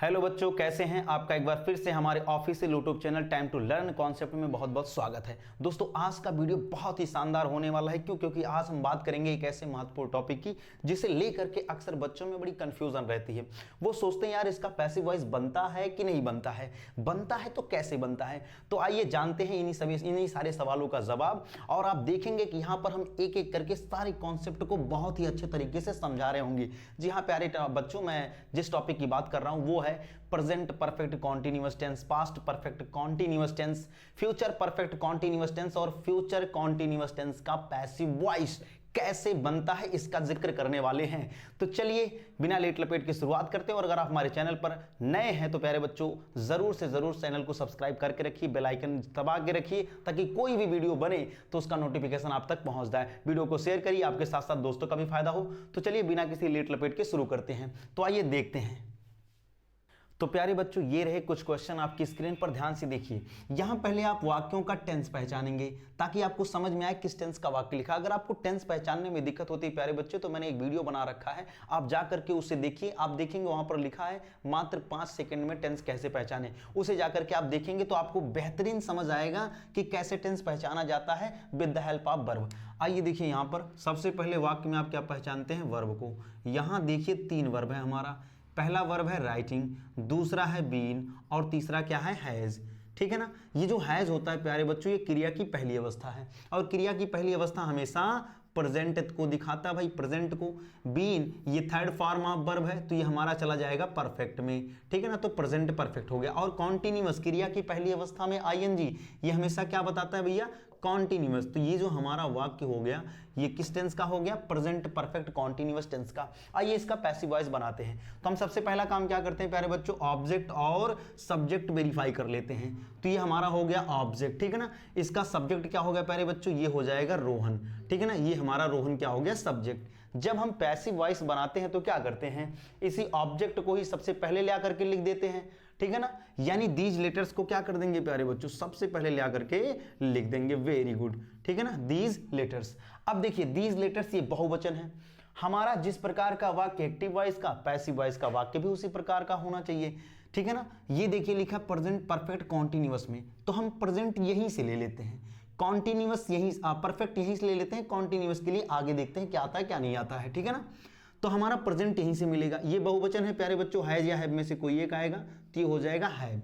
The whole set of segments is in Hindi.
हेलो बच्चों, कैसे हैं? आपका एक बार फिर से हमारे official YouTube channel time to learn concept में बहुत बहुत स्वागत है। दोस्तों, आज का वीडियो बहुत ही शानदार होने वाला है। क्योंकि आज हम बात करेंगे एक ऐसे महत्वपूर्ण टॉपिक की जिसे लेकर के अक्सर बच्चों में बड़ी कंफ्यूजन रहती है। वो सोचते हैं यार इसका पैसिव वॉइस बनता है कि नहीं बनता है, बनता है तो कैसे बनता है। तो आइए जानते हैं इन्हीं सारे सवालों का जवाब। और आप देखेंगे कि यहाँ पर हम एक एक करके सारे कॉन्सेप्ट को बहुत ही अच्छे तरीके से समझा रहे होंगे। जी हाँ प्यारे बच्चों, मैं जिस टॉपिक की बात कर रहा हूँ वो है present perfect continuous tense, past perfect continuous tense, future perfect continuous tense और फ्यूचर कॉन्टिन्यूअस टेंस का पैसिव वॉइस कैसे बनता है इसका जिक्र करने वाले हैं। तो चलिए बिना लेट लपेट की शुरुआत करते हैं। और अगर आप हमारे चैनल पर नए हैं तो प्यारे बच्चों जरूर से जरूर चैनल को सब्सक्राइब करके रखिए, बेल आइकन दबा के रखिए ताकि कोई भी वीडियो बने तो उसका नोटिफिकेशन आप तक पहुंच जाए। वीडियो को शेयर करिए, आपके साथ साथ दोस्तों का भी फायदा हो। तो चलिए बिना किसी लेट लपेट के शुरू करते हैं। तो आइए देखते हैं। तो प्यारे बच्चों, ये रहे कुछ क्वेश्चन आपकी स्क्रीन पर, ध्यान से देखिए। यहां पहले आप वाक्यों का टेंस पहचानेंगे ताकि आपको समझ में आए किस टेंस का वाक्य लिखा। अगर आपको टेंस पहचानने में दिक्कत होती है प्यारे बच्चे, तो मैंने एक वीडियो बना रखा है, आप जा करके उसे देखिए। आप देखेंगे वहां पर लिखा है मात्र 5 सेकंड में टेंस कैसे पहचाने। उसे जाकर के आप देखेंगे तो आपको बेहतरीन समझ आएगा कि कैसे टेंस पहचाना जाता है with the help of verb. आइए देखिए, यहां पर सबसे पहले वाक्य में आप क्या पहचानते हैं? वर्ब को। यहां देखिए 3 वर्ब है हमारा। पहला वर्ब है राइटिंग, दूसरा है बीन और तीसरा क्या है? हैज। ठीक है ना। ये जो हैज होता है प्यारे बच्चों, ये क्रिया की पहली अवस्था है और क्रिया की पहली अवस्था हमेशा प्रेजेंट को दिखाता है भाई, प्रेजेंट को। बीन ये थर्ड फॉर्म ऑफ वर्ब है तो ये हमारा चला जाएगा परफेक्ट में। ठीक है ना, तो प्रेजेंट परफेक्ट हो गया। और कॉन्टिन्यूअस क्रिया की पहली अवस्था में आईएनजी, ये हमेशा क्या बताता है भैया? कॉन्टिन्यूअस। तो ये जो हमारा वाक्य हो गया ये किस टेंस का हो गया? प्रेजेंट परफेक्ट कॉन्टिन्यूअस टेंस का। आइए इसका पैसिव वॉइस बनाते हैं। तो हम सबसे पहला काम क्या करते हैं प्यारे बच्चों? ऑब्जेक्ट और सब्जेक्ट वेरीफाई कर लेते हैं। तो ये हमारा हो गया ऑब्जेक्ट। ठीक है ना। इसका सब्जेक्ट क्या हो गया प्यारे बच्चों? ये हो जाएगा रोहन। ठीक है ना, ये हमारा रोहन क्या हो गया? सब्जेक्ट। जब हम पैसिव वॉइस बनाते हैं तो क्या करते हैं? इसी ऑब्जेक्ट को ही सबसे पहले ले आकर के लिख देते हैं। ठीक है ना, यानी दीज लेटर्स को क्या कर देंगे प्यारे बच्चों? सबसे पहले ले आकर के लिख देंगे। Very good. ठीक है ना, दीज लेटर्स। अब देखिए दीज लेटर्स ये बहुवचन है। हमारा जिस प्रकार का वाक्य एक्टिव वॉइस का, पैसिव वॉइस का वाक्य भी उसी प्रकार का होना चाहिए। ठीक है ना। ये देखिए लिखा प्रेजेंट परफेक्ट कॉन्टिन्यूअस में, तो हम प्रेजेंट यहीं से ले लेते हैं, कॉन्टिन्यूअस यहीं परफेक्ट यहीं से ले लेते हैं। कॉन्टिन्यूअस के लिए आगे देखते हैं क्या आता है क्या नहीं आता है। ठीक है ना, तो हमारा प्रेजेंट यहीं से मिलेगा। ये बहुवचन है प्यारे बच्चों, हैज या हैव में से कोई एक आएगा तो ये हो जाएगा हैव।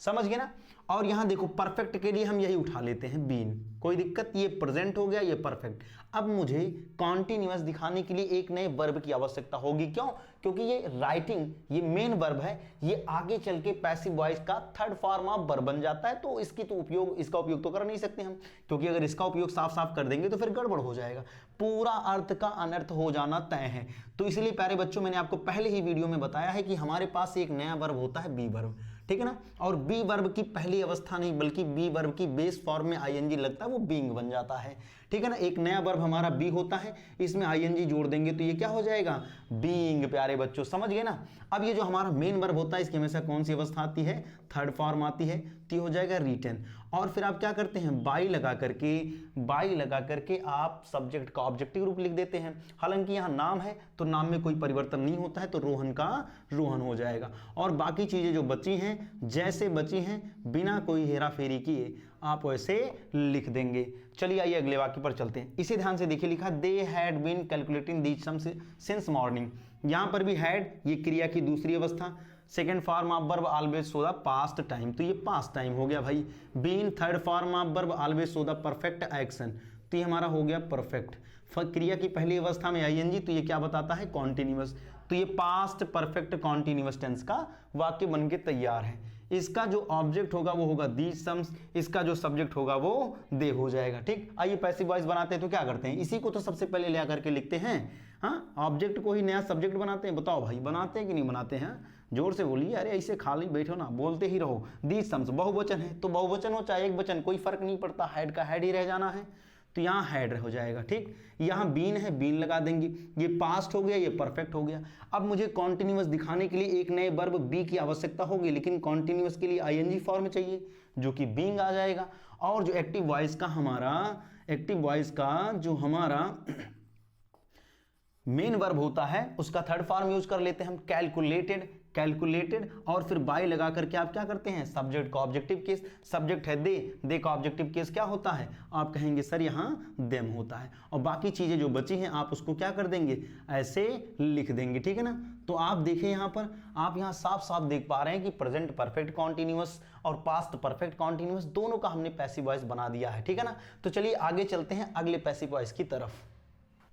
समझ गए ना। और यहां देखो परफेक्ट के लिए हम यही उठा लेते हैं बीन, कोई दिक्कत। ये प्रेजेंट हो गया, ये परफेक्ट। अब मुझे कॉन्टिन्यूअस दिखाने के लिए एक नए वर्ब की आवश्यकता होगी। क्यों? क्योंकि ये राइटिंग ये मेन वर्ब है, ये आगे चल के पैसिव वॉइस का थर्ड फॉर्म ऑफ वर्ब बन जाता है। तो इसका उपयोग तो कर नहीं सकते हम, क्योंकि अगर इसका उपयोग साफ साफ कर देंगे तो फिर गड़बड़ हो जाएगा, पूरा अर्थ का अनर्थ हो जाना तय है। तो इसलिए प्यारे बच्चों मैंने आपको पहले ही वीडियो में बताया है कि हमारे पास एक नया वर्ब होता है बी वर्ब। ठीक है ना। और बी वर्ब की पहली अवस्था नहीं बल्कि बी वर्ब की बेस फॉर्म में आईएनजी लगता है, वो बीइंग बन जाता है। ठीक है ना, एक नया वर्ब हमारा बी होता है, इसमें आईएनजी जोड़ देंगे तो ये क्या हो जाएगा? बीइंग। प्यारे बच्चों समझ गए ना। अब ये जो हमारा मेन वर्ब होता है इसकी हमेशा कौन सी अवस्था आती है? थर्ड फॉर्म आती है, तो ये हो जाएगा रिटन। और फिर आप क्या करते हैं? बाई लगा करके आप सब्जेक्ट का ऑब्जेक्टिव रूप लिख देते हैं। हालांकि यहाँ नाम है तो नाम में कोई परिवर्तन नहीं होता है, तो रोहन का रोहन हो जाएगा। और बाकी चीजें जो बची हैं जैसे बची हैं बिना कोई हेरा फेरी किए आप वैसे लिख देंगे। चलिए आइए अगले वाक्य पर चलते हैं। इसे ध्यान से देखिए, लिखा they had been calculating these sums since morning. यहां पर भी हैड ये क्रिया की दूसरी अवस्था, second form of verb always show the past time, तो ये पास्ट टाइम हो गया भाई। Been third form of verb always show the perfect action, तो ये हमारा हो गया परफेक्ट। क्रिया की पहली अवस्था में आईएनजी, तो ये क्या बताता है? कॉन्टिन्यूअस। तो ये पास्ट परफेक्ट कॉन्टिन्यूअस टेंस का वाक्य बनके तैयार है। इसका जो ऑब्जेक्ट होगा वो होगा दीज सम्स, इसका जो सब्जेक्ट होगा वो दे हो जाएगा। ठीक। आइए पैसिव वॉइस बनाते हैं तो क्या करते हैं? इसी को तो सबसे पहले ले आकर के लिखते हैं। हाँ, ऑब्जेक्ट को ही नया सब्जेक्ट बनाते हैं। बताओ भाई बनाते हैं कि नहीं बनाते हैं? जोर से बोलिए। अरे ऐसे खाली बैठो ना, बोलते ही रहो। दीज सम्स बहुवचन है तो बहुवचन हो चाहे एक वचन कोई फर्क नहीं पड़ता, हैड का हैड ही रह जाना है, तो यहाँ हैड हो जाएगा। ठीक। यहाँ बीन है, बीन लगा देंगे। ये पास्ट हो गया, ये परफेक्ट हो गया। अब मुझे कॉन्टिन्यूअस दिखाने के लिए एक नए वर्ब बी की आवश्यकता होगी, लेकिन कॉन्टिन्यूअस के लिए आईएनजी फॉर्म चाहिए जो कि बीइंग आ जाएगा। और जो एक्टिव वॉइस का जो हमारा मेन वर्ब होता है उसका थर्ड फॉर्म यूज कर लेते हैं हम, कैलकुलेटेड। कैलकुलेटेड और फिर बाय लगा करके आप क्या करते हैं, सब्जेक्ट का ऑब्जेक्टिव केस, सब्जेक्ट है दे का ऑब्जेक्टिव केस क्या होता है, आप कहेंगे सर यहाँ देम होता है, और बाकी चीजें जो बची हैं आप उसको क्या कर देंगे, ऐसे लिख देंगे, ठीक है ना। तो आप देखें यहाँ पर, आप यहाँ साफ साफ देख पा रहे हैं कि प्रेजेंट परफेक्ट कॉन्टिन्यूअस और पास्ट परफेक्ट कॉन्टिन्यूअस दोनों का हमने पैसिव वॉइस बना दिया है, ठीक है ना। तो चलिए आगे चलते हैं अगले पैसिव वॉइस की तरफ।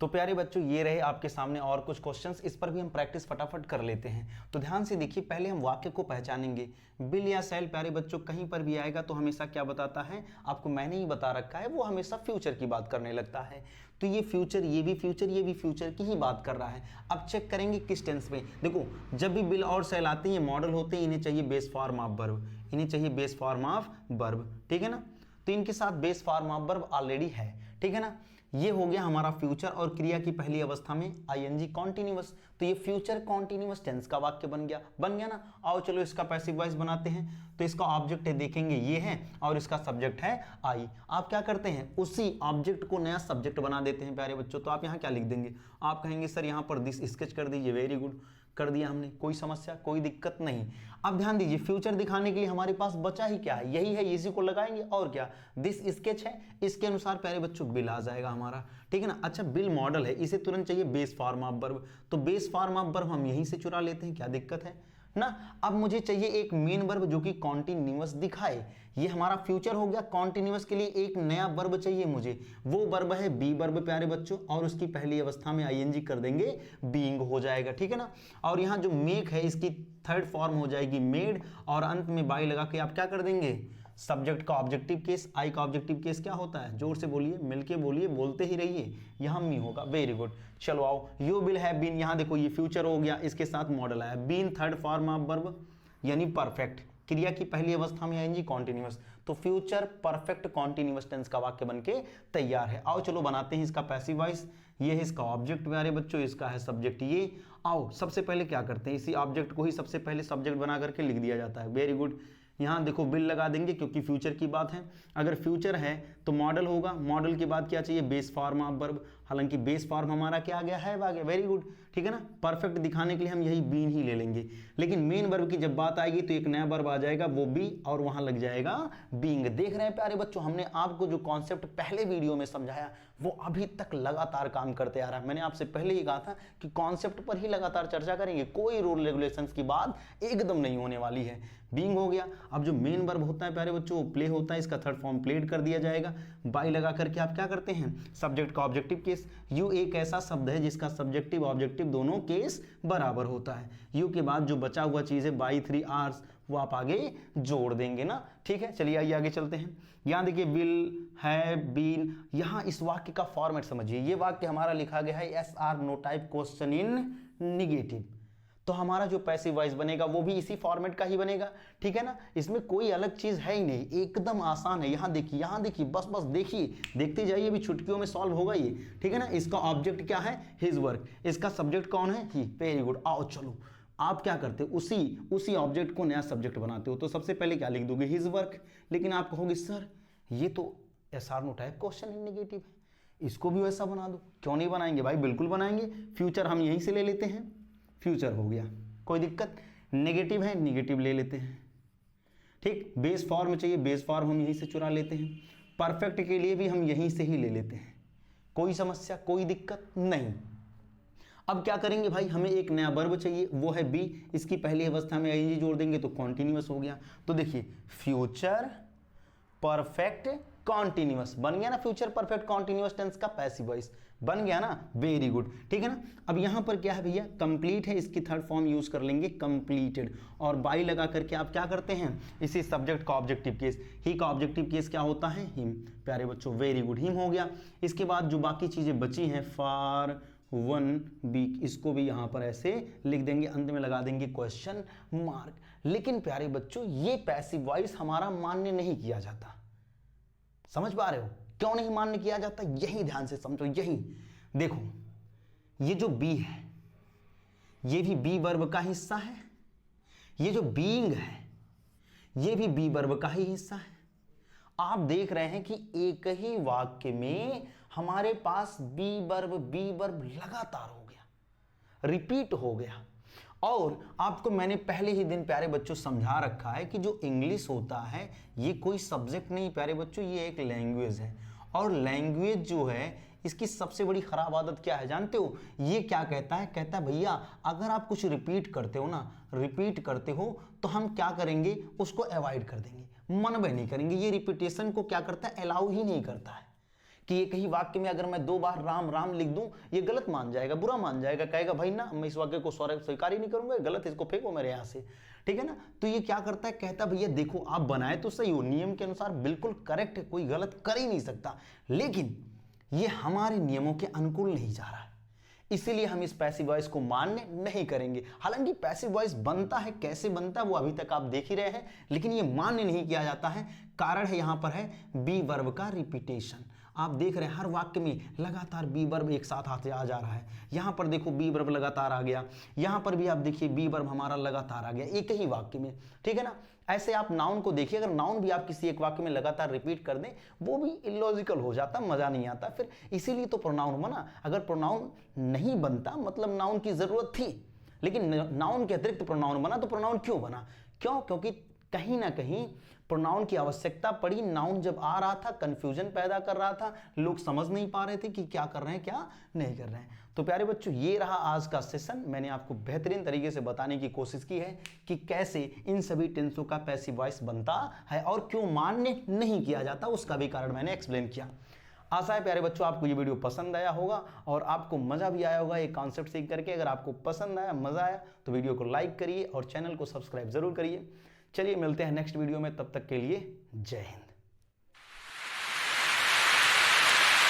तो प्यारे बच्चों ये रहे आपके सामने और कुछ क्वेश्चंस, इस पर भी हम प्रैक्टिस फटाफट कर लेते हैं। तो ध्यान से देखिए, पहले हम वाक्य को पहचानेंगे। बिल या सेल प्यारे बच्चों कहीं पर भी आएगा तो हमेशा क्या बताता है, आपको मैंने ही बता रखा है, वो हमेशा फ्यूचर की बात करने लगता है। तो ये फ्यूचर, ये भी फ्यूचर, ये भी फ्यूचर की ही बात कर रहा है। अब चेक करेंगे किस टेंस में। देखो जब भी बिल और सेल आते हैं, ये मॉडल होते हैं, इन्हें चाहिए बेस फॉर्म ऑफ वर्ब, इन्हें चाहिए बेस फॉर्म ऑफ वर्ब, ठीक है ना। तो इनके साथ base form of verb already है, ठीक है ना। ये हो गया हमारा फ्यूचर और क्रिया की पहली अवस्था में आईएनजी कॉन्टिन्यूअस, तो ये फ्यूचर कॉन्टिन्यूअस टेंस का वाक्य बन गया ना। आओ चलो इसका पैसिव वॉइस बनाते हैं। तो इसका ऑब्जेक्ट है, देखेंगे ये है, और इसका सब्जेक्ट है आई। आप क्या करते हैं, उसी ऑब्जेक्ट को नया सब्जेक्ट बना देते हैं प्यारे बच्चों। तो आप यहाँ क्या लिख देंगे, आप कहेंगे सर यहाँ पर दिस स्केच कर दीजिए, वेरी गुड, कर दिया हमने, कोई समस्या कोई दिक्कत नहीं। अब ध्यान दीजिए, फ्यूचर दिखाने के लिए हमारे पास बचा ही क्या है, यही है, इसी को लगाएंगे और क्या, दिस स्केच है, इसके अनुसार प्यारे बच्चों बिल आ जाएगा हमारा, ठीक है ना। अच्छा बिल मॉडल है, इसे तुरंत चाहिए बेस फॉर्म ऑफ वर्ब, तो बेस फॉर्म ऑफ वर्ब हम यहीं से चुरा लेते हैं, क्या दिक्कत है ना। अब मुझे चाहिए एक मेन वर्ब जो कि कॉन्टिन्यूअस दिखाए, ये हमारा फ्यूचर हो गया। कॉन्टिन्यूअस के लिए एक नया वर्ब चाहिए मुझे, वो वर्ब है बी वर्ब प्यारे बच्चों, और उसकी पहली अवस्था में आईएनजी कर देंगे, बीइंग हो जाएगा, ठीक है ना। और यहाँ जो मेक है इसकी थर्ड फॉर्म हो जाएगी मेड, और अंत में बाई लगा के आप क्या कर देंगे, सब्जेक्ट का ऑब्जेक्टिव केस। आई का ऑब्जेक्टिव केस क्या होता है, जोर से बोलिए, मिलके बोलिए, बोलते ही रहिए, यहाँ मी होगा, वेरी गुड। चलो आओ, यू विल हैव बीन, यहाँ देखो ये फ्यूचर हो गया, इसके साथ मॉडल आया, been third form of verb यानी परफेक्ट, क्रिया की पहली अवस्था में आएंगी कॉन्टिन्यूअस, तो फ्यूचर परफेक्ट कॉन्टिन्यूअस टेंस का वाक्य बनके तैयार है। आओ चलो बनाते हैं इसका पैसिव वॉइस। ये है इसका ऑब्जेक्ट प्यारे बच्चों, इसका है सब्जेक्ट ये। आओ सबसे पहले क्या करते हैं, इसी ऑब्जेक्ट को ही सबसे पहले सब्जेक्ट बना करके लिख दिया जाता है, वेरी गुड। यहाँ देखो बिल लगा देंगे क्योंकि फ्यूचर की बात है, अगर फ्यूचर है तो मॉडल होगा, मॉडल के बाद क्या चाहिए, बेस फॉर्म ऑफ वर्ब, हालांकि बेस फॉर्म हमारा क्या आ गया है, आ गया, वेरी गुड, ठीक है ना। परफेक्ट दिखाने के लिए हम यही बीन ही ले लेंगे, लेकिन मेन वर्ब की जब बात आएगी तो एक नया वर्ब आ जाएगा, वो बी, और वहां लग जाएगा बीइंग। देख रहे हैं प्यारे बच्चों, हमने आपको जो कॉन्सेप्ट पहले वीडियो में समझाया वो अभी तक लगातार काम करते आ रहा है। मैंने आपसे पहले ही कहा था कि कॉन्सेप्ट पर ही लगातार चर्चा करेंगे, कोई रूल रेगुलेशंस की बात एकदम नहीं होने वाली है। बीइंग हो गया। अब जो मेन वर्ब होता है प्यारे बच्चों, वो प्ले होता है, इसका थर्ड फॉर्म प्लेड कर दिया जाएगा। बाई लगा करके आप क्या करते हैं, सब्जेक्ट का ऑब्जेक्टिव केस। यू एक ऐसा शब्द है जिसका सब्जेक्टिव ऑब्जेक्टिव दोनों केस बराबर होता है। यू के बाद जो बचा हुआ चीज है बाई 3 आवर्स, वो आप आगे जोड़ देंगे ना, ठीक है। चलिए आइए आगे चलते हैं। यहाँ देखिए विल है बीन, यहाँ इस वाक्य का फॉर्मेट समझिए। ये वाक्य हमारा लिखा गया है yes or no type question in negative, तो हमारा जो पैसिव वॉइस बनेगा वो भी इसी फॉर्मेट का ही बनेगा, ठीक है ना। इसमें कोई अलग चीज है ही नहीं, एकदम आसान है। यहाँ देखिए, यहाँ देखिए, बस बस देखिए, देखते जाइए, भी छुटकियों में सॉल्व होगा ये, ठीक है ना। इसका ऑब्जेक्ट क्या है, हिज वर्क, इसका सब्जेक्ट कौन है, ही, वेरी गुड। आओ चलो, आप क्या करते हो, उसी ऑब्जेक्ट को नया सब्जेक्ट बनाते हो, तो सबसे पहले क्या लिख दोगे, हिज वर्क। लेकिन आप कहोगे सर ये तो yes or no type question in negative है, इसको भी वैसा बना दो। क्यों नहीं बनाएंगे भाई, बिल्कुल बनाएंगे। फ्यूचर हम यहीं से ले लेते हैं, फ्यूचर हो गया, कोई दिक्कत। नेगेटिव है, नेगेटिव ले लेते हैं, ठीक। बेस फॉर्म चाहिए, बेस फॉर्म हम यहीं से चुरा लेते हैं। परफेक्ट के लिए भी हम यहीं से ही ले लेते हैं, कोई समस्या कोई दिक्कत नहीं। अब क्या करेंगे भाई, हमें एक नया वर्ब चाहिए, वो है बी, इसकी पहली अवस्था में आईएनजी जोड़ देंगे तो कॉन्टिन्यूअस हो गया। तो देखिए फ्यूचर परफेक्ट कॉन्टिन्यूअस बन गया ना, फ्यूचर परफेक्ट कॉन्टिन्यूअस टेंस का पैसिव वॉइस बन गया ना, वेरी गुड, ठीक है ना। अब यहां पर क्या है भैया, कंप्लीट है, इसकी थर्ड फॉर्म यूज कर लेंगे कंप्लीटेड, और बाई लगा करके आप क्या करते हैं, इसी सब्जेक्ट का ऑब्जेक्टिव केस, ही का ऑब्जेक्टिव केस क्या होता है, हिम, प्यारे बच्चों वेरी गुड, हिम हो गया। इसके बाद जो बाकी चीजें बची हैं, फॉर वन वीक, इसको भी यहां पर ऐसे लिख देंगे, अंत में लगा देंगे क्वेश्चन मार्क। लेकिन प्यारे बच्चों ये पैसिव वॉइस हमारा मान्य नहीं किया जाता, समझ पा रहे हो क्यों नहीं मान्य किया जाता, यही ध्यान से समझो। यही देखो, ये जो बी है ये भी बी वर्ब का हिस्सा है, ये जो बीइंग है ये भी बी वर्ब का ही हिस्सा है। आप देख रहे हैं कि एक ही वाक्य में हमारे पास बी वर्ब लगातार हो गया, रिपीट हो गया। और आपको मैंने पहले ही दिन प्यारे बच्चों समझा रखा है कि जो इंग्लिश होता है ये कोई सब्जेक्ट नहीं प्यारे बच्चों, ये एक लैंग्वेज है। और लैंग्वेज जो है इसकी सबसे बड़ी खराब आदत क्या है जानते हो? ये क्या कहता है? कहता है भैया अगर आप कुछ रिपीट करते हो ना, रिपीट करते हो तो हम क्या करेंगे, उसको अवॉइड कर देंगे, मनवे नहीं करेंगे। ये रिपीटेशन को क्या करता है, अलाउ ही नहीं करता है। कि ये कहीं वाक्य में अगर मैं 2 बार राम राम लिख दूं, ये गलत मान जाएगा, बुरा मान जाएगा, कहेगा भाई ना मैं इस वाक्य को स्वीकार ही नहीं करूंगा, गलत, इसको फेंको मेरे यहां से, ठीक है ना। तो ये क्या करता है, कहता भैया देखो आप बनाए तो सही हो, नियम के अनुसार बिल्कुल करेक्ट है, कोई गलत कर ही नहीं सकता, लेकिन ये हमारे नियमों के अनुकूल नहीं जा रहा है, इसीलिए हम इस पैसिव वॉइस को मान्य नहीं करेंगे। हालांकि पैसिव वॉइस बनता है, कैसे बनता है वो अभी तक आप देख ही रहे हैं, लेकिन ये मान्य नहीं किया जाता है। कारण है यहां पर है बी वर्ब का रिपीटेशन। आप देख रहे हैं हर वाक्य में लगातार बी वर्ब एक साथ आते आ जा रहा है। यहां पर देखो बी वर्ब लगातार आ गया, यहां पर भी आप देखिए बी वर्ब हमारा लगातार आ गया एक ही वाक्य में, ठीक है ना। ऐसे आप नाउन को देखिए, अगर नाउन भी आप किसी एक वाक्य में लगातार रिपीट कर दें वो भी इलॉजिकल हो जाता, मजा नहीं आता फिर, इसीलिए तो प्रोनाउन बना। अगर प्रोनाउन नहीं बनता मतलब नाउन की जरूरत थी, लेकिन नाउन के अतिरिक्त प्रोनाउन बना, तो प्रोनाउन क्यों बना? क्यों? क्योंकि कहीं ना कहीं प्रोनाउन की आवश्यकता पड़ी। नाउन जब आ रहा था कंफ्यूजन पैदा कर रहा था, लोग समझ नहीं पा रहे थे कि क्या कर रहे हैं क्या नहीं कर रहे हैं। तो प्यारे बच्चों ये रहा आज का सेशन। मैंने आपको बेहतरीन तरीके से बताने की कोशिश की है कि कैसे इन सभी टेंसों का पैसिव वॉइस बनता है और क्यों मान्य नहीं किया जाता, उसका भी कारण मैंने एक्सप्लेन किया। आशा है प्यारे बच्चों आपको ये वीडियो पसंद आया होगा और आपको मजा भी आया होगा ये कॉन्सेप्ट सीख करके। अगर आपको पसंद आया, मजा आया तो वीडियो को लाइक करिए और चैनल को सब्सक्राइब जरूर करिए। चलिए मिलते हैं नेक्स्ट वीडियो में, तब तक के लिए जय हिंद।